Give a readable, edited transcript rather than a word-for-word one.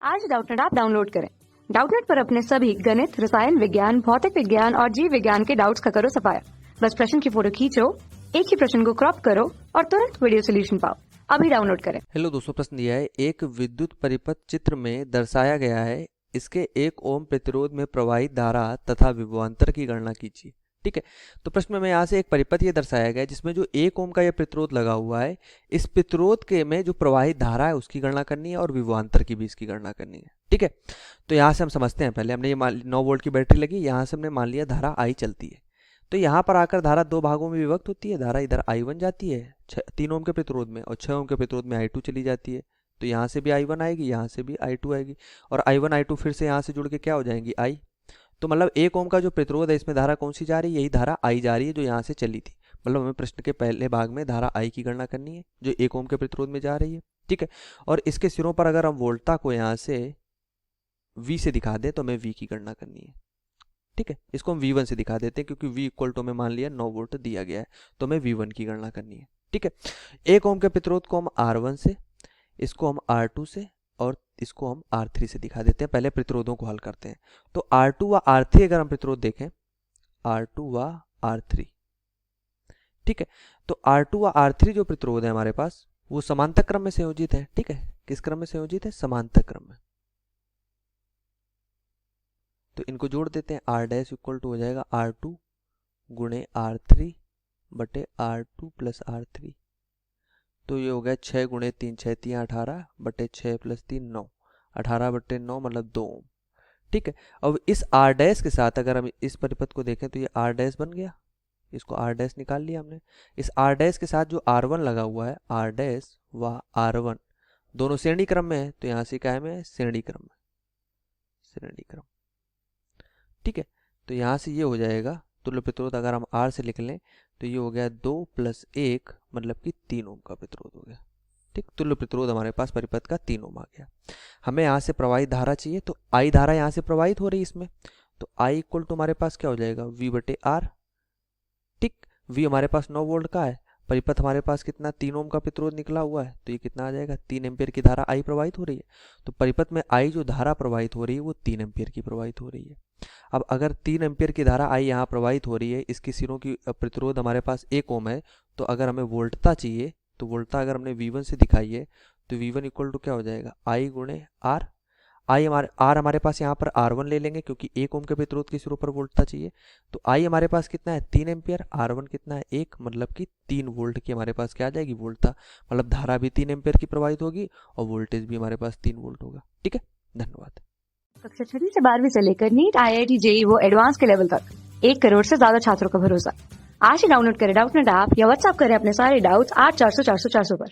आज Doubtnut app download करें। Doubtnut पर अपने सभी गणित, रसायन विज्ञान, भौतिक विज्ञान और जीव विज्ञान के डाउट्स का करो सफाया। बस प्रश्न की फोटो खींचो, एक ही प्रश्न को क्रॉप करो और तुरंत वीडियो सोल्यूशन पाओ। अभी डाउनलोड करें। हेलो दोस्तों, प्रश्न दिया है एक विद्युत परिपथ चित्र में दर्शाया गया है। इसके 1 ओम प्रतिरोध में प्रवाहित धारा तथा विभवांतर की गणना कीजिए। ठीक है, तो प्रश्न में यहाँ से एक परिपथ ये दर्शाया गया है जिसमें जो 1 ओम का ये प्रतिरोध लगा हुआ है, इस प्रतिरोध के में जो प्रवाहित धारा है उसकी गणना करनी है और विभवांतर की भी इसकी गणना करनी है। ठीक है, तो यहाँ से हम समझते हैं। पहले हमने ये 9 वोल्ट की बैटरी लगी, यहाँ से हमने मान लिया धारा आई चलती है। तो यहाँ पर आकर धारा दो भागों में विभक्त होती है। धारा इधर I1 जाती है 3 ओम के प्रतिरोध में और 6 ओम के प्रतिरोध में I2 चली जाती है। तो यहाँ से भी I1 आएगी, यहाँ से भी I2 आएगी और I1 I2 फिर से यहाँ से जुड़ के क्या हो जाएंगी I। तो मतलब 1 ओम का जो प्रतिरोध है इसमें धारा कौन सी जा रही है? यही धारा I जा रही है जो यहाँ से चली थी। मतलब हमें प्रश्न के पहले भाग में धारा I की गणना करनी है जो 1 ओम के प्रतिरोध में जा रही है। ठीक है, और इसके सिरों पर अगर हम वोल्टता को यहाँ से V से दिखा दें तो हमें V की गणना करनी है। ठीक है, इसको हम V1 से दिखा देते हैं क्योंकि V इक्वल टू हमें मान लिया 9 वोल्ट दिया गया है, तो हमें V1 की गणना करनी है। ठीक है, 1 ओम के प्रतिरोध को हम R1 से, इसको हम R2 से और इसको हम R3 से दिखा देते हैं। पहले प्रतिरोधों को हल करते हैं। तो R2 व R3 अगर हम प्रतिरोध देखें, R2 व R3, ठीक है, तो R2 व R3 जो प्रतिरोध है हमारे पास वो समांतर क्रम में संयोजित है। ठीक है, किस क्रम में संयोजित है? समांतर क्रम में। तो इनको जोड़ देते हैं। R डैश इक्वल टू हो जाएगा R2 गुणे R3 बटे R2 प्लस R3। तो ये हो गया 6 गुणे 3, 6 3 18 बटे 6 प्लस 3 9, 18 बटे 9 मतलब 2 ओम। ठीक है, अब इस R डैश के साथ अगर हम इस परिपथ को देखें तो ये R डैश बन गया, इसको R डैश निकाल लिया हमने। इस R डैश के साथ जो R1 लगा हुआ है, R डैश व R1 दोनों श्रेणी क्रम में है, तो यहाँ से क्या है? श्रेणी क्रम में, श्रेणी क्रम। ठीक है, तो यहाँ से ये हो जाएगा तुल्य प्रतिरोध अगर हम R से लिख लें तो ये हो गया 2 + 1 मतलब कि 3 ओम का प्रतिरोध हो गया। ठीक, तुल्य प्रतिरोध हमारे पास परिपथ का 3 ओम आ गया। हमें यहाँ से प्रवाहित धारा चाहिए, तो I धारा यहाँ से प्रवाहित हो रही है इसमें, तो I इक्वल टू हमारे पास क्या हो जाएगा? V बटे R। ठीक, V हमारे पास 9 वोल्ट का है, परिपथ हमारे पास कितना? 3 ओम का प्रतिरोध निकला हुआ है, तो ये कितना आ जाएगा? 3 एम्पियर की धारा I प्रवाहित हो रही है। तो परिपथ में I जो धारा प्रवाहित हो रही है वो 3 एम्पियर की प्रवाहित हो रही है। अब अगर 3 एम्पियर की धारा I यहाँ प्रवाहित हो रही है, इसकी सिरों की प्रतिरोध हमारे पास 1 ओम है, तो अगर हमें वोल्टता चाहिए तो वोल्टता अगर हमने V1 से दिखाई है तो V1 इक्वल टू क्या हो जाएगा? I गुणे R। R हमारे पास यहाँ पर R1 ले लेंगे क्योंकि 1 ओम के प्रतिरोध के सिरों पर वोल्टता चाहिए। तो I हमारे पास कितना है? 3 एम्पियर। R1 कितना है? 1, मतलब कि 3 वोल्ट की हमारे पास क्या आ जाएगी? वोल्टता। मतलब धारा भी 3 एम्पियर की प्रवाहित होगी और वोल्टेज भी हमारे पास 3 वोल्ट होगा। ठीक है, धन्यवाद। कक्षा 6 से 12वीं से लेकर नीट, IIT, JEE वो एडवांस के लेवल तक 1 करोड़ से ज्यादा छात्रों का भरोसा। आज ही डाउनलोड करें डाउटनेट ऐप या व्हाट्सएप करें अपने सारे डाउट्स 8400 400 400 पर।